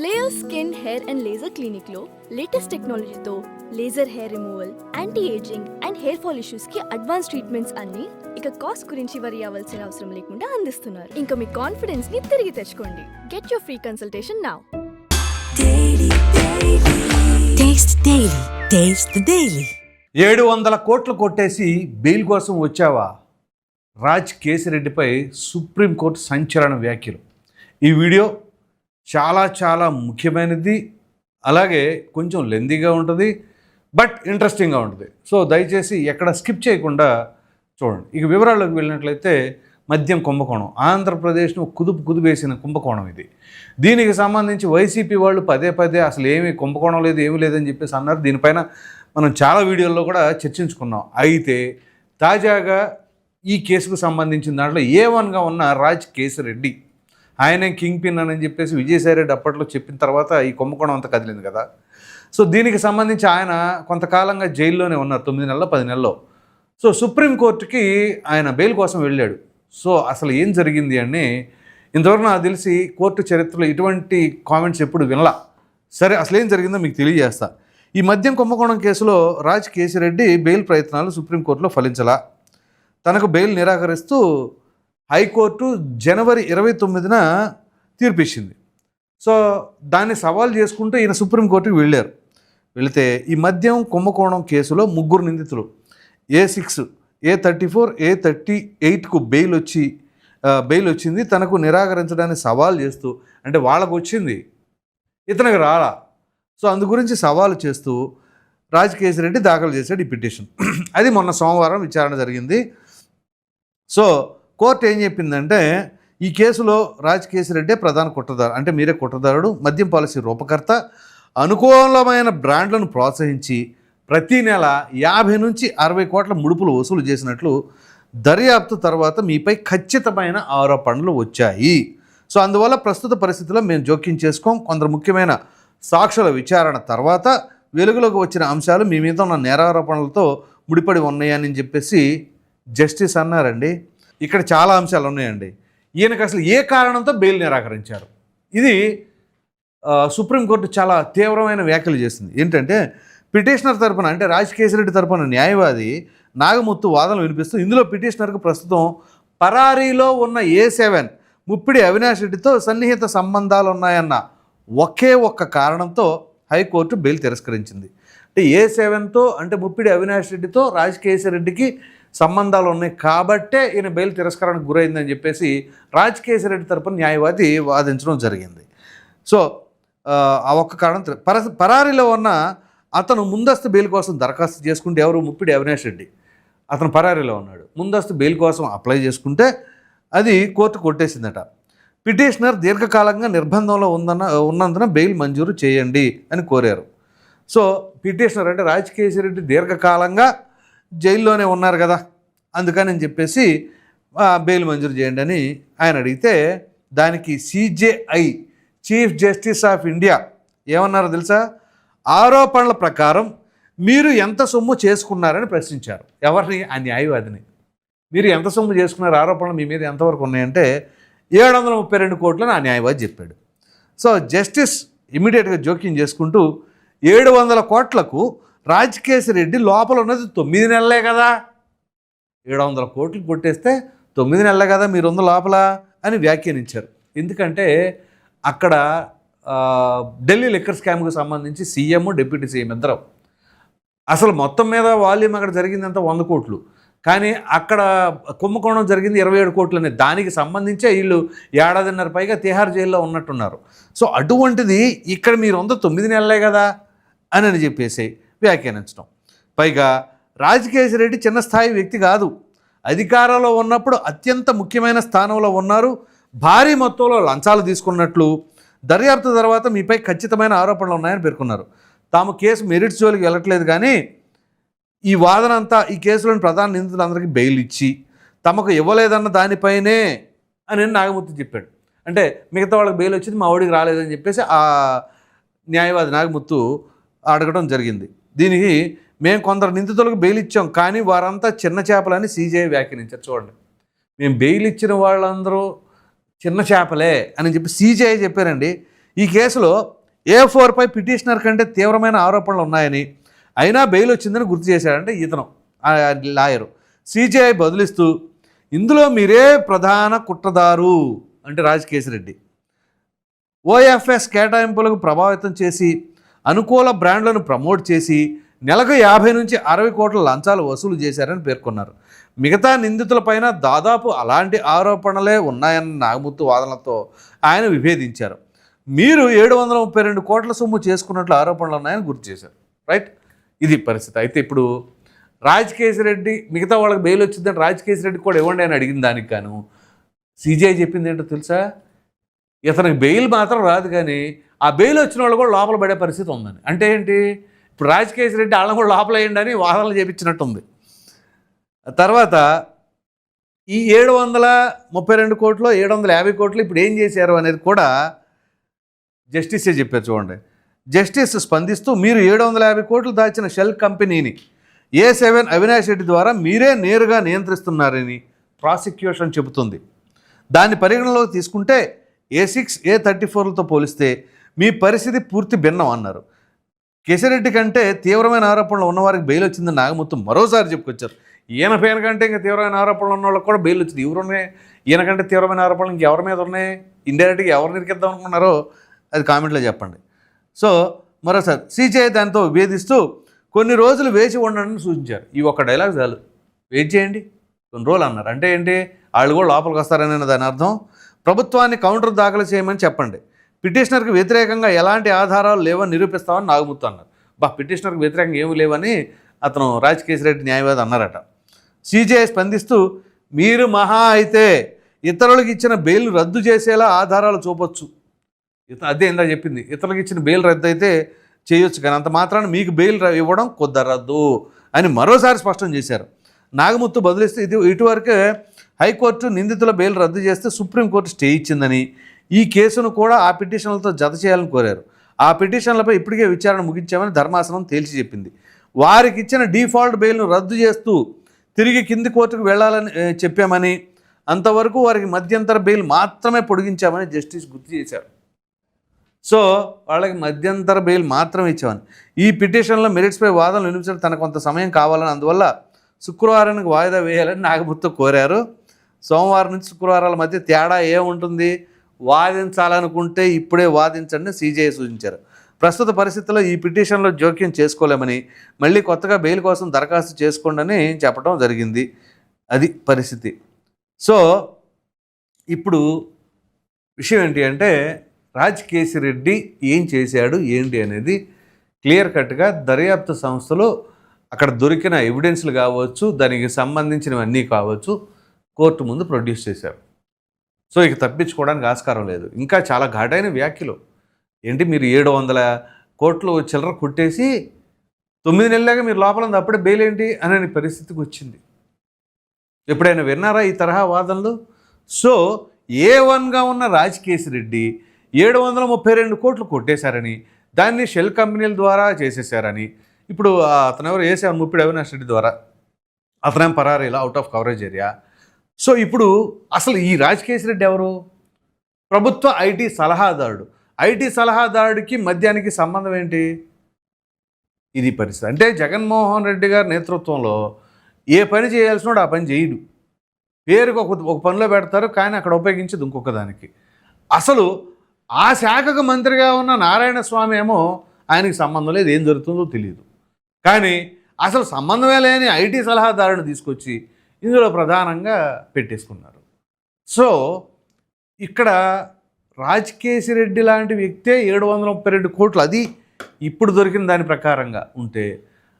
Layer skin hair and laser clinic లో latest టెక్నాలజీతో laser hair removal, anti ageing and hair fall issues కి advance treatments అన్ని ఇక cost గురించి వరి అవ్వాల్సిన అవసరం లేకుండా అందిస్తున్నారు. ఇంకా మీ కాన్ఫిడెన్స్ ని తిరిగి తెచ్చుకోండి. Get your free consultation now. Taste the Daily. 700 కోట్లు కొట్టేసి బెయిల్ కోసం వచ్చావా? రాజ్ కేసిరెడ్డిపై సుప్రీంకోర్టు సంచలన వ్యాఖ్యలు. ఈ వీడియో చాలా ముఖ్యమైనది, అలాగే కొంచెం లెందీగా ఉంటుంది, బట్ ఇంట్రెస్టింగ్గా ఉంటుంది. సో దయచేసి ఎక్కడ స్కిప్ చేయకుండా చూడండి. ఇక వివరాల్లోకి వెళ్ళినట్లయితే మద్యం కుంభకోణం, ఆంధ్రప్రదేశ్ను కుదుపేసిన కుంభకోణం ఇది. దీనికి సంబంధించి వైసీపీ వాళ్ళు పదే అసలు ఏమీ కుంభకోణం లేదు, ఏమీ లేదని చెప్పేసి అన్నారు. దీనిపైన మనం చాలా వీడియోల్లో కూడా చర్చించుకున్నాం. అయితే తాజాగా ఈ కేసుకు సంబంధించిన దాంట్లో A1గా ఉన్న రాజ్ కేసిరెడ్డి, ఆయనే కింగ్ పిన్ అని చెప్పేసి విజయసాయిరెడ్డి అప్పట్లో చెప్పిన తర్వాత ఈ కుంభకోణం అంతా కదిలింది కదా. సో దీనికి సంబంధించి ఆయన కొంతకాలంగా జైల్లోనే ఉన్నారు, 9 నెలలు 10 నెలల్లో. సో సుప్రీంకోర్టుకి ఆయన బెయిల్ కోసం వెళ్ళాడు. సో అసలు ఏం జరిగింది అని ఇంతవరకు నాకు తెలిసి కోర్టు చరిత్రలో ఇటువంటి కామెంట్స్ ఎప్పుడు వినలా. సరే, అసలు ఏం జరిగిందో మీకు తెలియజేస్తా. ఈ మద్యం కుంభకోణం కేసులో రాజ్ కేసిరెడ్డి బెయిల్ ప్రయత్నాలు సుప్రీంకోర్టులో ఫలించలా. తనకు బెయిల్ నిరాకరిస్తూ హైకోర్టు జనవరి 29న తీర్పిచ్చింది. సో దాన్ని సవాల్ చేసుకుంటూ ఈయన సుప్రీంకోర్టుకు వెళ్ళారు. వెళితే ఈ మద్యం కుంభకోణం కేసులో 3 నిందితులు A6, A34, A38కు బెయిల్ వచ్చింది. తనకు నిరాకరించడాన్ని సవాల్ చేస్తూ, అంటే వాళ్ళకు వచ్చింది, ఇతనికి రాలా. సో అందు గురించి సవాలు చేస్తూ రాజ్ కేసిరెడ్డి దాఖలు చేశాడు ఈ పిటిషన్. అది మొన్న సోమవారం విచారణ జరిగింది. సో కోర్టు ఏం చెప్పిందంటే, ఈ కేసులో రాజ్ కేసిరెడ్డి ప్రధాన కుట్రదారు, అంటే మీరే కుట్రదారుడు, మద్యం పాలసీ రూపకర్త, అనుకూలమైన బ్రాండ్లను ప్రోత్సహించి ప్రతి నెల 50 నుంచి 60 కోట్ల ముడుపులు వసూలు చేసినట్లు దర్యాప్తు తర్వాత మీపై ఖచ్చితమైన ఆరోపణలు వచ్చాయి. సో అందువల్ల ప్రస్తుత పరిస్థితుల్లో మేము జోక్యం చేసుకోం. కొందరు ముఖ్యమైన సాక్షుల విచారణ తర్వాత వెలుగులోకి వచ్చిన అంశాలు మీ మీద ఉన్న నేరారోపణలతో ముడిపడి ఉన్నాయని చెప్పేసి జస్టిస్ అన్నారండి. ఇక్కడ చాలా అంశాలు ఉన్నాయండి. ఈయనకు అసలు ఏ కారణంతో బెయిల్ నిరాకరించారు, ఇది సుప్రీంకోర్టు చాలా తీవ్రమైన వ్యాఖ్యలు చేసింది. ఏంటంటే, పిటిషనర్ తరపున, అంటే రాజ్ కేసిరెడ్డి తరపున న్యాయవాది నాగముత్తు వాదనలు వినిపిస్తూ, ఇందులో పిటిషనర్కు ప్రస్తుతం పరారీలో ఉన్న A7 ముప్పిడి అవినాష్ రెడ్డితో సన్నిహిత సంబంధాలు ఉన్నాయన్న ఒకే ఒక్క కారణంతో హైకోర్టు బెయిల్ తిరస్కరించింది. అంటే A7తో, అంటే ముప్పిడి అవినాష్ రెడ్డితో రాజ్ కేసిరెడ్డికి సంబంధాలు ఉన్నాయి కాబట్టే ఈయన బెయిల్ తిరస్కరణకు గురైందని చెప్పేసి రాజ్ కేసిరెడ్డి తరపున న్యాయవాది వాదించడం జరిగింది. సో ఆ ఒక్క కారణం, పరారీలో ఉన్న అతను ముందస్తు బెయిల్ కోసం దరఖాస్తు చేసుకుంటే, ఎవరు, ముప్పిడి అవినాష్ రెడ్డి, అతను పరారీలో ఉన్నాడు. ముందస్తు బెయిల్ కోసం అప్లై చేసుకుంటే అది కోర్టు కొట్టేసిందట. పిటిషనర్ దీర్ఘకాలంగా నిర్బంధంలో ఉన్నందున బెయిల్ మంజూరు చేయండి అని కోరారు. సో పిటిషనర్, అంటే రాజ్ కేసిరెడ్డి దీర్ఘకాలంగా జైల్లోనే ఉన్నారు కదా, అందుకని చెప్పేసి బెయిల్ మంజూరు చేయండి అని ఆయన అడిగితే, దానికి CJI, chief justice of India ఏమన్నారో తెలుసా? ఆరోపణల ప్రకారం మీరు ఎంత సొమ్ము చేసుకున్నారని ప్రశ్నించారు. ఎవరిని? ఆ న్యాయవాదిని. మీరు ఎంత సొమ్ము చేసుకున్నారు, ఆరోపణలు మీ మీద ఎంతవరకు ఉన్నాయంటే 732 కోట్లని ఆ న్యాయవాది చెప్పాడు. సో జస్టిస్ ఇమీడియట్గా జోక్యం చేసుకుంటూ, 700 కోట్లకు రాజ్ కేసిరెడ్డి లోపల ఉన్నది 9 నెలలే కదా, 700 కోట్లు కొట్టేస్తే 9 నెలలే కదా మీరుంది లోపల అని వ్యాఖ్యానించారు. ఎందుకంటే అక్కడ ఢిల్లీ లిక్కర్ స్కామ్కి సంబంధించి సీఎం, డిప్యూటీ సీఎం ఇద్దరు, అసలు మొత్తం మీద వాల్యూమ్ అక్కడ జరిగిందంతా 100 కోట్లు, కానీ అక్కడ కుంభకోణం జరిగింది 27 కోట్లని. దానికి సంబంధించే వీళ్ళు 1.5 ఏడాది పైగా తిహార్ జైల్లో ఉన్నట్టున్నారు. సో అటువంటిది ఇక్కడ మీరు 9 నెలలే కదా అని చెప్పేసి వ్యాఖ్యానించడం. పైగా రాజ్ కేసిరెడ్డి చిన్న స్థాయి వ్యక్తి కాదు, అధికారంలో ఉన్నప్పుడు అత్యంత ముఖ్యమైన స్థానంలో ఉన్నారు, భారీ మొత్తంలో లంచాలు తీసుకున్నట్లు దర్యాప్తు తర్వాత మీపై ఖచ్చితమైన ఆరోపణలు ఉన్నాయని పేర్కొన్నారు. తాము కేసు మెరిట్స్ జోలికి వెళ్ళట్లేదు, కానీ ఈ వాదన అంతా ఈ కేసులోని ప్రధాన నిందితులందరికీ బెయిల్ ఇచ్చి తమకు ఇవ్వలేదన్న దానిపైనే అని నాగమూర్తి చెప్పాడు. అంటే మిగతా వాళ్ళకి బెయిల్ వచ్చింది, మా వాడికి రాలేదని చెప్పేసి ఆ న్యాయవాది నాగమూర్తి అడగడం జరిగింది. దీనికి మేము కొందరు నిందితులకు బెయిల్ ఇచ్చాం, కానీ వారంతా చిన్న చేపలని CJI వ్యాఖ్యానించారు. చూడండి, మేము బెయిల్ ఇచ్చిన వాళ్ళందరూ చిన్న చేపలే అని చెప్పి CJI చెప్పారండి. ఈ కేసులో A4పై పిటిషనర్ కంటే తీవ్రమైన ఆరోపణలు ఉన్నాయని అయినా బెయిల్ వచ్చిందని గుర్తు చేశాడంటే ఇతను లాయరు. సిజేఐ బదులిస్తూ ఇందులో మీరే ప్రధాన కుట్రదారు అంటే రాజకేశిరెడ్డి ఓఎఫ్ఎస్ కేటాయింపులకు ప్రభావితం చేసి అనుకూల బ్రాండ్లను ప్రమోట్ చేసి నెలకు 50 నుంచి 60 కోట్ల లంచాలు వసూలు చేశారని పేర్కొన్నారు. మిగతా నిందితులపైన దాదాపు అలాంటి ఆరోపణలే ఉన్నాయన్న నాగముత్తు వాదనలతో ఆయన విభేదించారు. మీరు 732 కోట్ల సొమ్ము చేసుకున్నట్లు ఆరోపణలు ఉన్నాయని గుర్తు చేశారు. రైట్, ఇది పరిస్థితి. అయితే ఇప్పుడు రాజకేశిరెడ్డి మిగతా వాళ్ళకి బెయిల్ వచ్చిందని రాజకేశిరెడ్డి కూడా ఇవ్వండి అని అడిగిన దానికి గాను సిజేఐ చెప్పింది ఏంటో తెలుసా, ఇతనికి బెయిల్ మాత్రం రాదు కానీ ఆ బెయిల్ వచ్చిన వాళ్ళు కూడా లోపల పడే పరిస్థితి ఉందని. అంటే ఏంటి, ఇప్పుడు రాజకేశిరెడ్డి వాళ్ళని కూడా లోపల వేయండి అని వాదనలు చేపించినట్టుంది. తర్వాత ఈ 732 కోట్లు 750 కోట్లు ఇప్పుడు ఏం చేశారు అనేది కూడా జస్టిసే చెప్పారు. చూడండి, జస్టిస్ స్పందిస్తూ మీరు 750 కోట్లు దాచిన షెల్ కంపెనీని A7 అవినాష్ రెడ్డి ద్వారా మీరే నేరుగా నియంత్రిస్తున్నారని ప్రాసిక్యూషన్ చెబుతుంది. దాన్ని పరిగణలోకి తీసుకుంటే A6 A34లతో పోలిస్తే మీ పరిస్థితి పూర్తి భిన్నం అన్నారు. కేశిరెడ్డి కంటే తీవ్రమైన ఆరోపణలు ఉన్నవారికి బెయిల్ వచ్చిందని నాగముత్తు మరోసారి చెప్పుకొచ్చారు. ఈయన పైన కంటే ఇంకా తీవ్రమైన ఆరోపణలు ఉన్న వాళ్ళకి కూడా బెయిల్ వచ్చింది. ఎవరున్నాయి ఈయన కంటే తీవ్రమైన ఆరోపణలు ఇంకెవరి మీద ఉన్నాయి, ఇండైరెక్ట్గా ఎవరు నిరికిద్దాం అనుకున్నారో అది కామెంట్లో చెప్పండి. సో మరోసారి సిజేఐ దాంతో విభేదిస్తూ కొన్ని రోజులు వేచి ఉండండి సూచించారు. ఈ ఒక్క డైలాగ్ చాలు, వెయిట్ చేయండి కొన్ని రోజులు అన్నారు. అంటే ఏంటి, వాళ్ళు కూడా లోపలికి వస్తారని దాని అర్థం. ప్రభుత్వాన్ని కౌంటర్ దాఖలు చేయమని చెప్పండి, పిటిషనర్కి వ్యతిరేకంగా ఎలాంటి ఆధారాలు లేవని నిరూపిస్తామని నాగముత్తు అన్నారు. పిటిషనర్కి వ్యతిరేకంగా ఏమీ లేవని అతను రాజకేశిరెడ్డి న్యాయవాది అన్నారట. సిజేఐ స్పందిస్తూ మీరు మహా అయితే ఇతరులకు ఇచ్చిన బెయిల్ రద్దు చేసేలా ఆధారాలు చూపొచ్చు. అదే ఇందా చెప్పింది, ఇతరులకు ఇచ్చిన బెయిల్ రద్దు అయితే చేయొచ్చు కానీ అంత మాత్రాన్ని మీకు బెయిల్ ఇవ్వడం కుదరదు అని మరోసారి స్పష్టం చేశారు. నాగముత్తు బదులిస్తే ఇటువరకే హైకోర్టు నిందితుల బెయిల్ రద్దు చేస్తే సుప్రీంకోర్టు స్టే ఇచ్చిందని ఈ కేసును కూడా ఆ పిటిషన్లతో జత చేయాలని కోరారు. ఆ పిటిషన్లపై ఇప్పటికే విచారణ ముగించామని ధర్మాసనం తేల్చి చెప్పింది. వారికి ఇచ్చిన డిఫాల్ట్ బెయిల్ను రద్దు చేస్తూ తిరిగి కింది కోర్టుకు వెళ్లాలని చెప్పామని, అంతవరకు వారికి మధ్యంతర బెయిల్ మాత్రమే పొడిగించామని జస్టిస్ గుర్తు చేశారు. సో వాళ్ళకి మధ్యంతర బెయిల్ మాత్రం ఇచ్చామని, ఈ పిటిషన్లో మెరిట్స్పై వాదనలు వినిపించడం తనకు కొంత సమయం కావాలని, అందువల్ల శుక్రవారానికి వాయిదా వేయాలని నాగముత్తు కోరారు. సోమవారం నుంచి శుక్రవారాల మధ్య తేడా ఏముంటుంది, వాదించాలనుకుంటే ఇప్పుడే వాదించండి సిజేఐ సూచించారు. ప్రస్తుత పరిస్థితుల్లో ఈ పిటిషన్లో జోక్యం చేసుకోలేమని, మళ్ళీ కొత్తగా బెయిల్ కోసం దరఖాస్తు చేసుకోండి అని చెప్పడం జరిగింది. అది పరిస్థితి. సో ఇప్పుడు విషయం ఏంటి అంటే, రాజకేశిరెడ్డి ఏం చేశాడు ఏంటి అనేది క్లియర్ కట్గా దర్యాప్తు సంస్థలు అక్కడ దొరికిన ఎవిడెన్స్లు కావచ్చు, దానికి సంబంధించినవన్నీ కావచ్చు, కోర్టు ముందు ప్రొడ్యూస్ చేశారు. సో ఇక తప్పించుకోవడానికి ఆస్కారం లేదు. ఇంకా చాలా ఘాటైన వ్యాఖ్యలు ఏంటి, మీరు 700 కోట్లు చిల్లర కొట్టేసి 9 నెలలుగా మీరు లోపల ఉంది, అప్పుడే బెయిల్ ఏంటి అనే పరిస్థితికి వచ్చింది. ఎప్పుడైనా విన్నారా ఈ తరహా వాదనలు? సో A1గా ఉన్న రాజకేశిరెడ్డి 732 కోట్లు కొట్టేశారని, దాన్ని షెల్ కంపెనీల ద్వారా చేసేసారని, ఇప్పుడు అతను ఎవరు A7 ముప్పిడి అవినాష్ రెడ్డి ద్వారా, అతనేం పరారీలా out of coverage area. So ఇప్పుడు అసలు ఈ రాజకేశిరెడ్డి ఎవరు? ప్రభుత్వ ఐటీ సలహాదారుడు. ఐటీ సలహాదారుడికి మద్యానికి సంబంధం ఏంటి? ఇది పరిస్థితి. అంటే జగన్మోహన్ రెడ్డి గారి నేతృత్వంలో ఏ పని చేయాల్సినోడు ఆ పని చేయడు. పేరుకు ఒక పనిలో పెడతారు, కానీ అక్కడ ఉపయోగించేది ఇంకొక దానికి. అసలు ఆ శాఖకు మంత్రిగా ఉన్న నారాయణ స్వామి ఏమో ఆయనకి సంబంధం లేదు, ఏం జరుగుతుందో తెలియదు. కానీ అసలు సంబంధమే లేని ఐటీ సలహాదారుని తీసుకొచ్చి ఇందులో ప్రధానంగా పెట్టేసుకున్నారు. సో ఇక్కడ రాజకేశిరెడ్డి లాంటి వ్యక్తే 732 కోట్లు, అది ఇప్పుడు దొరికిన దాని ప్రకారంగా ఉంటే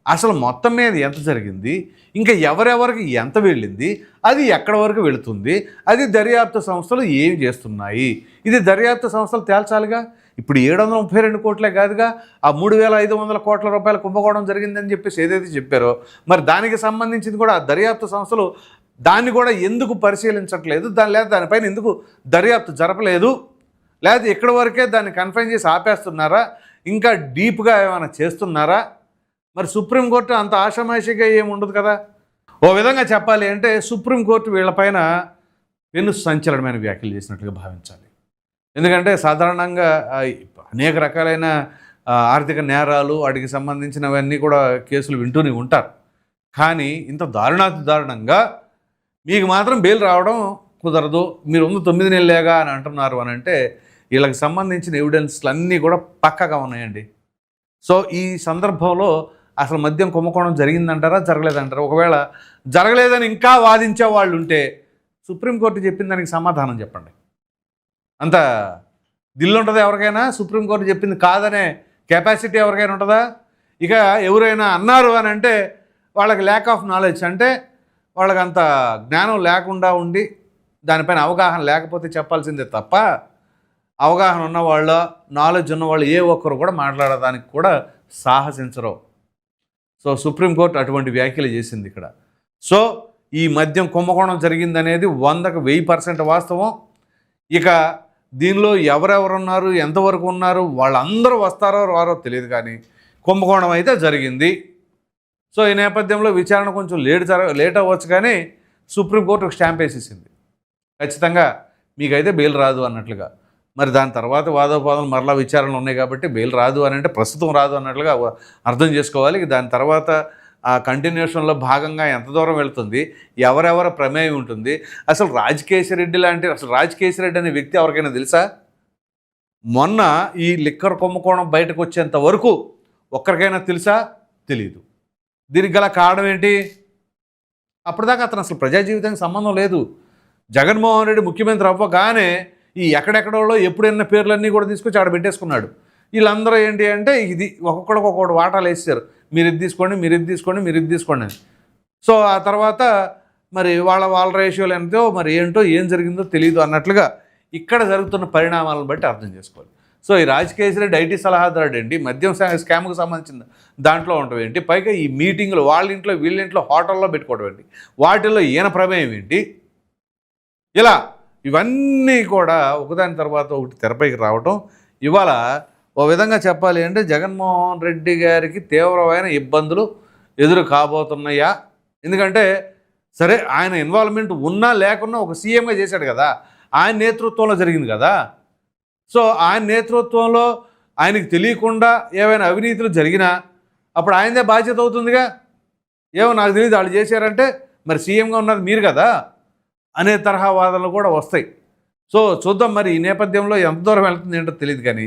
అసలు మొత్తం మీద ఎంత జరిగింది, ఇంకా ఎవరెవరికి ఎంత వెళ్ళింది, అది ఎక్కడి వరకు వెళుతుంది, అది దర్యాప్తు సంస్థలు ఏమి చేస్తున్నాయి, ఇది దర్యాప్తు సంస్థలు తేల్చాలిగా. ఇప్పుడు 732 కోట్లే కాదుగా, ఆ 3500 కోట్ల రూపాయలు కుంభకోణం జరిగిందని చెప్పేసి ఏదైతే చెప్పారో, మరి దానికి సంబంధించింది కూడా ఆ దర్యాప్తు సంస్థలు దాన్ని కూడా ఎందుకు పరిశీలించట్లేదు, లేదా దానిపైన ఎందుకు దర్యాప్తు జరపలేదు, లేదా ఇక్కడి వరకే దాన్ని కన్ఫైన్ చేసి ఆపేస్తున్నారా, ఇంకా డీప్గా ఏమైనా చేస్తున్నారా? మరి సుప్రీంకోర్టు అంత ఆషామాషిగా ఏమి ఉండదు కదా. ఓ విధంగా చెప్పాలి అంటే సుప్రీంకోర్టు వీళ్ళపైన పెను సంచలనమైన వ్యాఖ్యలు చేసినట్లుగా భావించాలి. ఎందుకంటే సాధారణంగా అనేక రకాలైన ఆర్థిక నేరాలు వాటికి సంబంధించినవన్నీ కూడా కేసులు వింటూనే ఉంటారు. కానీ ఇంత దారుణాతి దారుణంగా మీకు మాత్రం బెయిల్ రావడం కుదరదు, మీరు ముందు 9 నెలలేగా అని అంటున్నారు అని అంటే వీళ్ళకి సంబంధించిన ఎవిడెన్స్లు అన్నీ కూడా పక్కాగా ఉన్నాయండి. సో ఈ సందర్భంలో అసలు మద్యం కుంభకోణం జరిగిందంటారా జరగలేదంటారా? ఒకవేళ జరగలేదని ఇంకా వాదించే వాళ్ళు ఉంటే సుప్రీంకోర్టు చెప్పిన దానికి సమాధానం చెప్పండి. అంత దిల్లు ఉంటుందా ఎవరికైనా? సుప్రీంకోర్టు చెప్పింది కాదనే కెపాసిటీ ఎవరికైనా ఉంటుందా? ఇక ఎవరైనా అన్నారు అని అంటే వాళ్ళకి ల్యాక్ ఆఫ్ నాలెడ్జ్, అంటే వాళ్ళకి అంత జ్ఞానం లేకుండా ఉండి దానిపైన అవగాహన లేకపోతే చెప్పాల్సిందే తప్ప అవగాహన ఉన్నవాళ్ళ నాలెడ్జ్ ఉన్నవాళ్ళు ఏ ఒక్కరు కూడా మాట్లాడడానికి కూడా సాహసించరు. సో సుప్రీంకోర్టు అటువంటి వ్యాఖ్యలు చేసింది ఇక్కడ. సో ఈ మద్యం కుంభకోణం జరిగిందనేది 100కు 1000% వాస్తవం. ఇక దీనిలో ఎవరెవరు ఉన్నారు, ఎంతవరకు ఉన్నారు, వాళ్ళందరూ వస్తారో రారో తెలియదు, కానీ కుంభకోణం అయితే జరిగింది. సో ఈ నేపథ్యంలో విచారణ కొంచెం లేట్ అవ్వచ్చు, కానీ సుప్రీంకోర్టు ఒక స్టాంప్ వేసేసింది, ఖచ్చితంగా మీకైతే బెయిల్ రాదు అన్నట్లుగా. మరి దాని తర్వాత వాదోపాదనలు మరలా విచారణలు ఉన్నాయి కాబట్టి బెయిల్ రాదు అని అంటే ప్రస్తుతం రాదు అన్నట్లుగా అర్థం చేసుకోవాలి. దాని తర్వాత ఆ కంటిన్యూషన్లో భాగంగా ఎంత దూరం వెళ్తుంది, ఎవరెవరి ప్రమేయం ఉంటుంది, అసలు రాజకేశిరెడ్డి అసలు రాజకేశిరెడ్డి అనే వ్యక్తి ఎవరికైనా తెలుసా? మొన్న ఈ లిక్కర్ కుంభకోణం బయటకు వచ్చేంత వరకు ఒక్కరికైనా తెలుసా? తెలియదు. దీనికి గల కారణం ఏంటి? అప్పటిదాకా అతను అసలు ప్రజా జీవితానికి సంబంధం లేదు. జగన్మోహన్ రెడ్డి ముఖ్యమంత్రి అవ్వగానే ఈ ఎక్కడెక్కడో ఎప్పుడైనా పేర్లన్నీ కూడా తీసుకొచ్చి ఆడ పెట్టేసుకున్నాడు. వీళ్ళందరూ ఏంటి అంటే ఇది ఒక్కొక్కడికి ఒక్కొక్కటి వాటాలు వేసారు, మీరు ఇది తీసుకోండి, మీరు ఇది తీసుకోండి, మీరు ఇది తీసుకోండి అని. సో ఆ తర్వాత మరి వాళ్ళ రేషియోలు ఎంతో మరి ఏంటో ఏం జరిగిందో తెలియదు అన్నట్లుగా ఇక్కడ జరుగుతున్న పరిణామాలను బట్టి అర్థం చేసుకోవాలి. సో ఈ రాజకేశిరెడ్డి ఐటీ సలహాదారుడు ఏంటి, మద్యం స్కామ్కి సంబంధించిన దాంట్లో ఉండటం ఏంటి, పైగా ఈ మీటింగ్లు వాళ్ళ ఇంట్లో వీళ్ళ ఇంట్లో హోటల్లో పెట్టుకోవడం ఏంటి, వాటిల్లో ఈయన ప్రమేయం ఏంటి, ఇలా ఇవన్నీ కూడా ఒకదాని తర్వాత ఒకటి తెరపైకి రావటం ఇవాళ ఓ విధంగా చెప్పాలి అంటే జగన్మోహన్ రెడ్డి గారికి తీవ్రమైన ఇబ్బందులు ఎదురు కాబోతున్నాయా? ఎందుకంటే సరే ఆయన ఇన్వాల్వ్మెంట్ ఉన్నా లేకున్నా ఒక సీఎంగా చేశాడు కదా, ఆయన నేతృత్వంలో జరిగింది కదా. సో ఆయన నేతృత్వంలో ఆయనకి తెలియకుండా ఏమైనా అవినీతులు జరిగినా అప్పుడు ఆయనదే బాధ్యత అవుతుందిగా. ఏమో నాకు తెలియదు వాళ్ళు చేశారంటే మరి సీఎంగా ఉన్నది మీరు కదా అనే తరహా వాదనలు కూడా వస్తాయి. సో చూద్దాం మరి ఈ నేపథ్యంలో ఎంత దూరం వెళ్తుంది ఏంటో తెలియదు, కానీ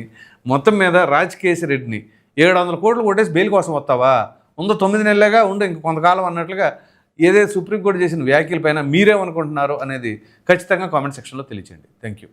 మొత్తం మీద రాజకేశిరెడ్డిని 700 కోట్లు కొట్టేసి బెయిల్ కోసం వస్తావా, ఉందో 9 నెలలుగా ఉండు ఇంక కొంతకాలం అన్నట్లుగా ఏదైతే సుప్రీంకోర్టు చేసిన వ్యాఖ్యలపైన మీరేమనుకుంటున్నారో అనేది ఖచ్చితంగా కామెంట్ సెక్షన్లో తెలియచేయండి. Thank you.